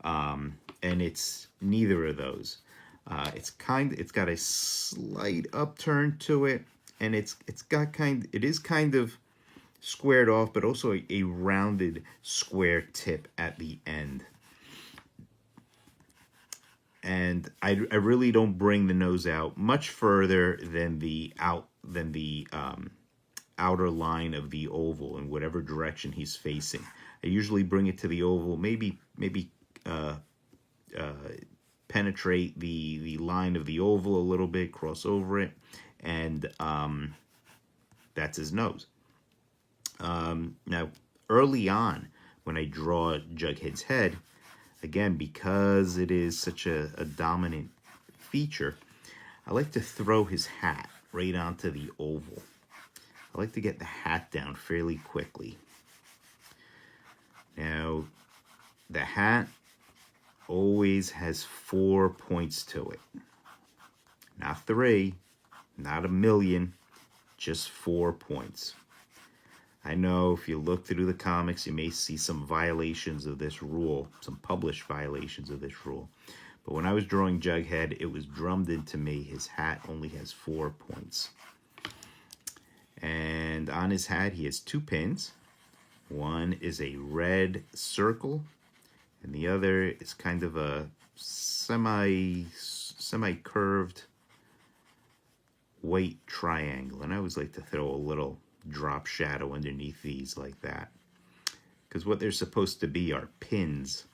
And it's neither of those. It's got a slight upturn to it, and it is kind of squared off, but also a rounded square tip at the end. And I really don't bring the nose out much further than the outer line of the oval in whatever direction he's facing. I usually bring it to the oval, maybe penetrate the line of the oval a little bit, cross over it, and that's his nose. Now, early on, when I draw Jughead's head, again, because it is such a dominant feature, I like to throw his hat right onto the oval. I like to get the hat down fairly quickly. Now, the hat always has 4 points to it. Not 3, not 1,000,000, just 4 points. I know if you look through the comics, you may see some violations of this rule, some published violations of this rule. But when I was drawing Jughead, it was drummed into me. His hat only has 4 points. And on his hat, he has 2 pins. One is a red circle, and the other is kind of a semi-curved white triangle. And I always like to throw a little drop shadow underneath these like that. because what they're supposed to be are pins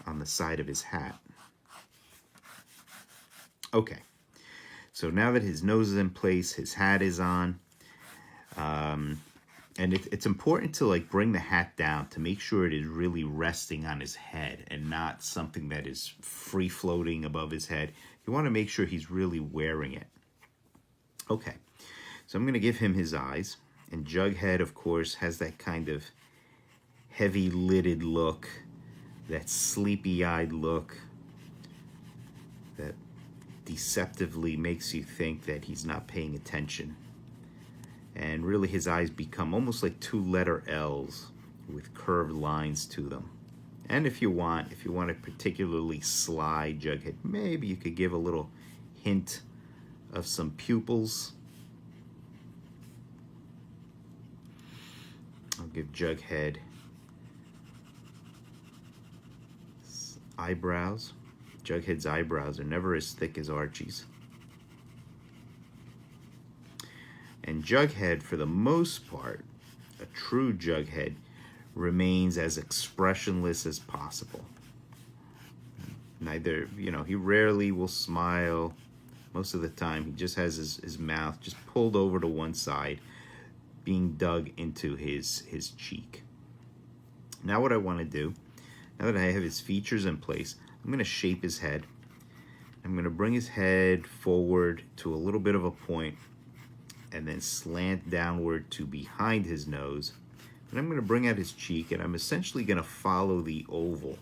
on the side of his hat. Okay, so now that his nose is in place, his hat is on, and it's important to like bring the hat down to make sure it is really resting on his head and not something that is free floating above his head. You want to make sure he's really wearing it. Okay, so I'm going to give him his eyes, and Jughead, of course, has that kind of heavy lidded look, that sleepy eyed look that deceptively makes you think that he's not paying attention. And really his eyes become almost like 2-letter L's with curved lines to them. And if you want a particularly sly Jughead, maybe you could give a little hint of some pupils. I'll give Jughead eyebrows. Jughead's eyebrows are never as thick as Archie's. And Jughead, for the most part, a true Jughead, remains as expressionless as possible. Neither, he rarely will smile. Most of the time, he just has his mouth just pulled over to one side, being dug into his cheek. Now what I want to do, now that I have his features in place, I'm going to shape his head. I'm going to bring his head forward to a little bit of a point, and then slant downward to behind his nose. And I'm going to bring out his cheek, and I'm essentially going to follow the oval.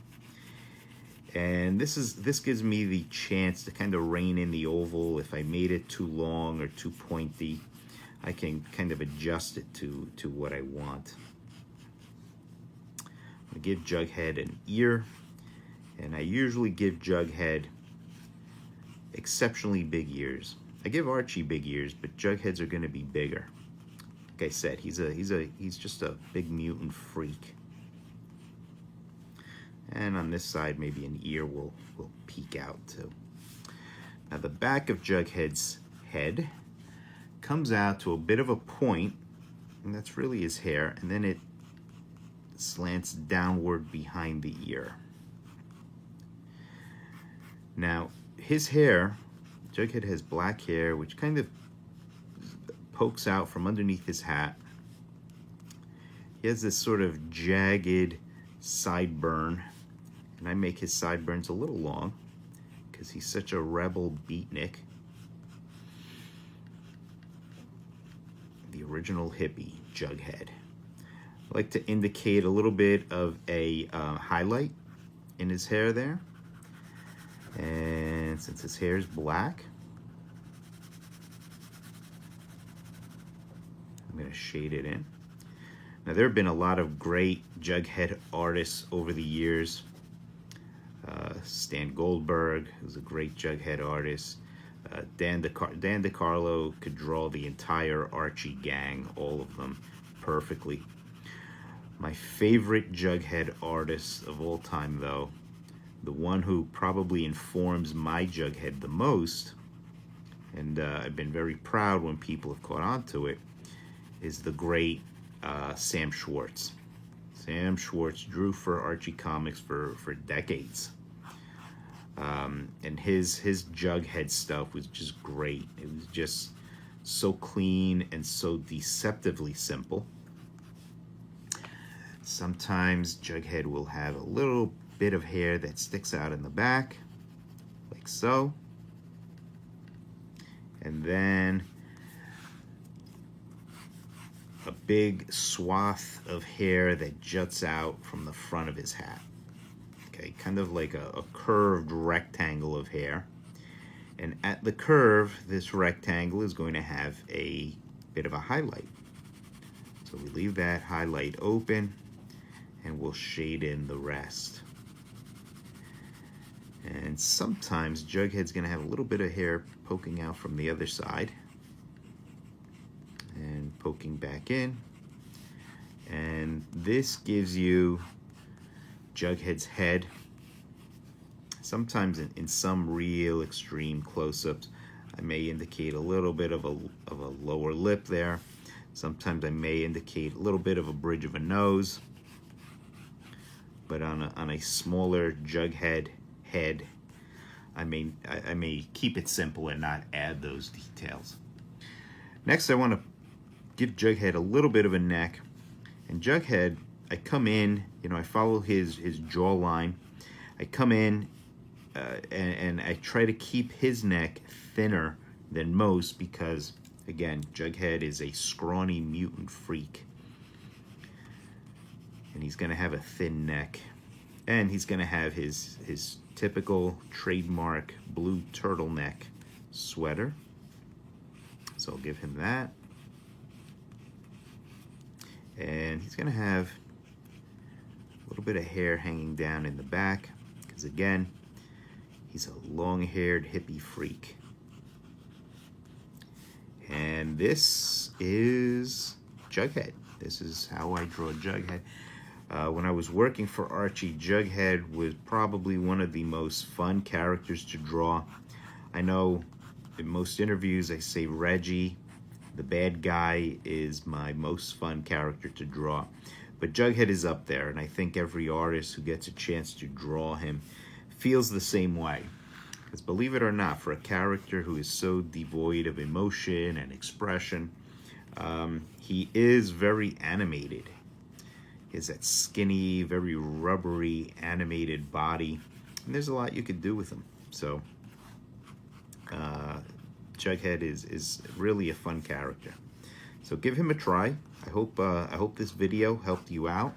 And this gives me the chance to kind of rein in the oval. If I made it too long or too pointy, I can kind of adjust it to what I want. I'm going to give Jughead an ear, and I usually give Jughead exceptionally big ears. I give Archie big ears, but Jughead's are going to be bigger. Like I said, he's just a big mutant freak. And on this side, maybe an ear will peek out too. Now the back of Jughead's head comes out to a bit of a point, and that's really his hair, and then it slants downward behind the ear. Now his hair, Jughead has black hair, which kind of pokes out from underneath his hat. He has this sort of jagged sideburn, and I make his sideburns a little long because he's such a rebel beatnik. The original hippie, Jughead. I like to indicate a little bit of a highlight in his hair there. And since his hair is black, I'm going to shade it in. Now there have been a lot of great Jughead artists over the years. Stan Goldberg, who's a great Jughead artist. Dan DeCarlo could draw the entire Archie gang, all of them, perfectly. My favorite Jughead artist of all time, though, the one who probably informs my Jughead the most, and I've been very proud when people have caught on to it, is the great Sam Schwartz. Sam Schwartz drew for Archie Comics for decades. And his Jughead stuff was just great. It was just so clean and so deceptively simple. Sometimes Jughead will have a little bit of hair that sticks out in the back, like so. And then a big swath of hair that juts out from the front of his hat. Okay, kind of like a curved rectangle of hair. And at the curve, this rectangle is going to have a bit of a highlight. So we leave that highlight open, and we'll shade in the rest. And sometimes Jughead's going to have a little bit of hair poking out from the other side. And poking back in. And this gives you Jughead's head. Sometimes in some real extreme close-ups, I may indicate a little bit of a lower lip there. Sometimes I may indicate a little bit of a bridge of a nose. but on a smaller Jughead head, I may keep it simple and not add those details. Next, I want to give Jughead a little bit of a neck. And Jughead, I come in, I follow his jawline. I come in and I try to keep his neck thinner than most because, again, Jughead is a scrawny mutant freak. And he's going to have a thin neck. And he's going to have his typical trademark blue turtleneck sweater. So I'll give him that. And he's going to have a little bit of hair hanging down in the back because, again, he's a long-haired hippie freak. And this is Jughead. This is how I draw Jughead. When I was working for Archie, Jughead was probably one of the most fun characters to draw. I know in most interviews I say Reggie, the bad guy, is my most fun character to draw. But Jughead is up there, and I think every artist who gets a chance to draw him feels the same way. Because believe it or not, for a character who is so devoid of emotion and expression, he is very animated. He has that skinny, very rubbery, animated body, and there's a lot you could do with him. So Jughead is really a fun character. So give him a try. I hope this video helped you out,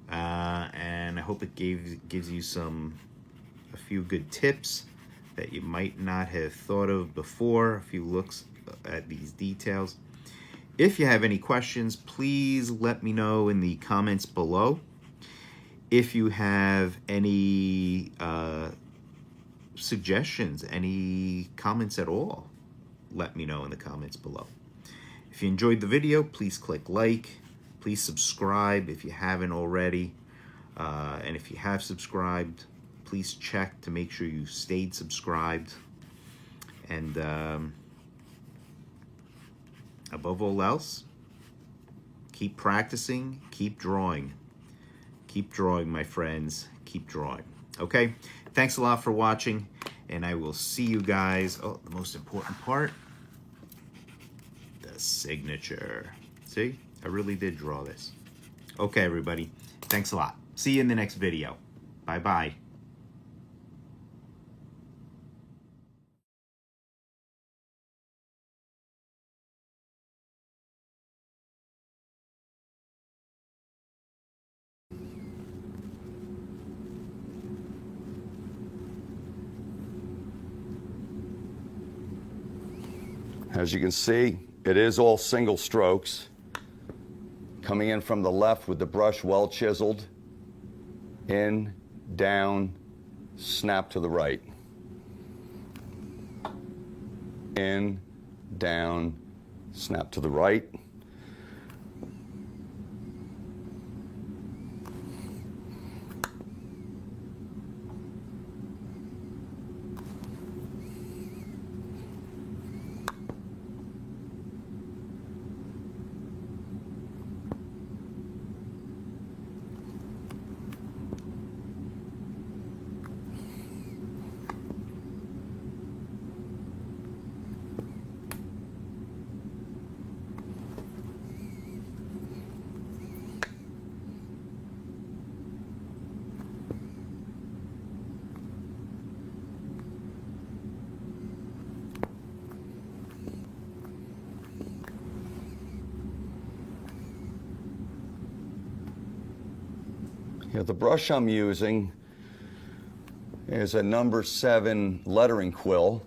and I hope it gives you a few good tips that you might not have thought of before. A few looks at these details. If you have any questions, please let me know in the comments below. If you have any suggestions, any comments at all, let me know in the comments below. If you enjoyed the video, please click like. Please subscribe if you haven't already. And if you have subscribed, please check to make sure you stayed subscribed. And above all else, keep practicing, keep drawing. Keep drawing, my friends. Keep drawing. Okay? Thanks a lot for watching, and I will see you guys. Oh, the most important part, the signature. See? I really did draw this. Okay, everybody. Thanks a lot. See you in the next video. Bye-bye. As you can see, it is all single strokes. Coming in from the left with the brush well chiseled. In, down, snap to the right. In, down, snap to the right. The brush I'm using is a number 7 lettering quill.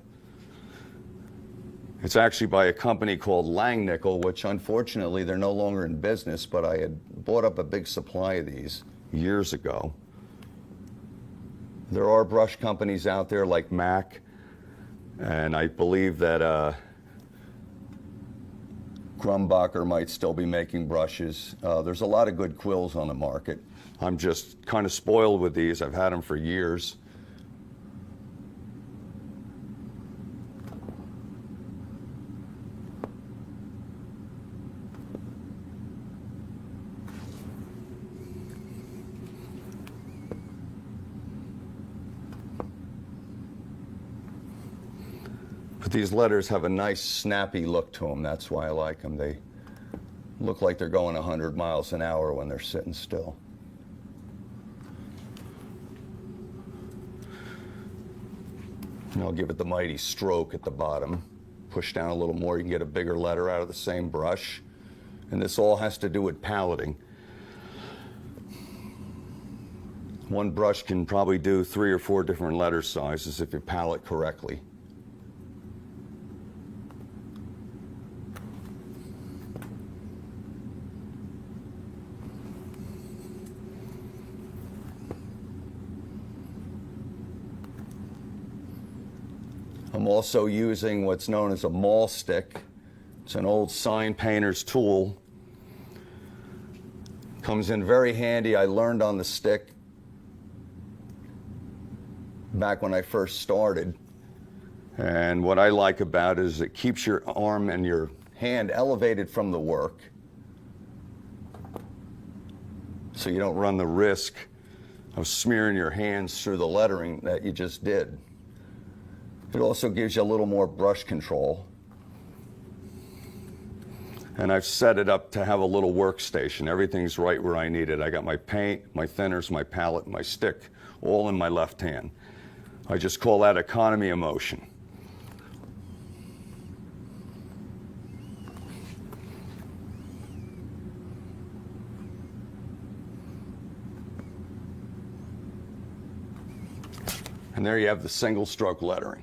It's actually by a company called Langnickel, which unfortunately they're no longer in business, but I had bought up a big supply of these years ago. There are brush companies out there like Mac, and I believe that Grumbacher might still be making brushes. There's a lot of good quills on the market. I'm just kind of spoiled with these. I've had them for years. But these letters have a nice snappy look to them. That's why I like them. They look like they're going 100 miles an hour when they're sitting still. And I'll give it the mighty stroke at the bottom. Push down a little more, you can get a bigger letter out of the same brush. And this all has to do with paleting. One brush can probably do 3 or 4 different letter sizes if you palette correctly. I'm also using what's known as a maul stick. It's an old sign painter's tool. Comes in very handy. I learned on the stick back when I first started. And what I like about it is it keeps your arm and your hand elevated from the work, so you don't run the risk of smearing your hands through the lettering that you just did. It also gives you a little more brush control. And I've set it up to have a little workstation. Everything's right where I need it. I got my paint, my thinners, my palette, and my stick all in my left hand. I just call that economy of motion. And there you have the single stroke lettering.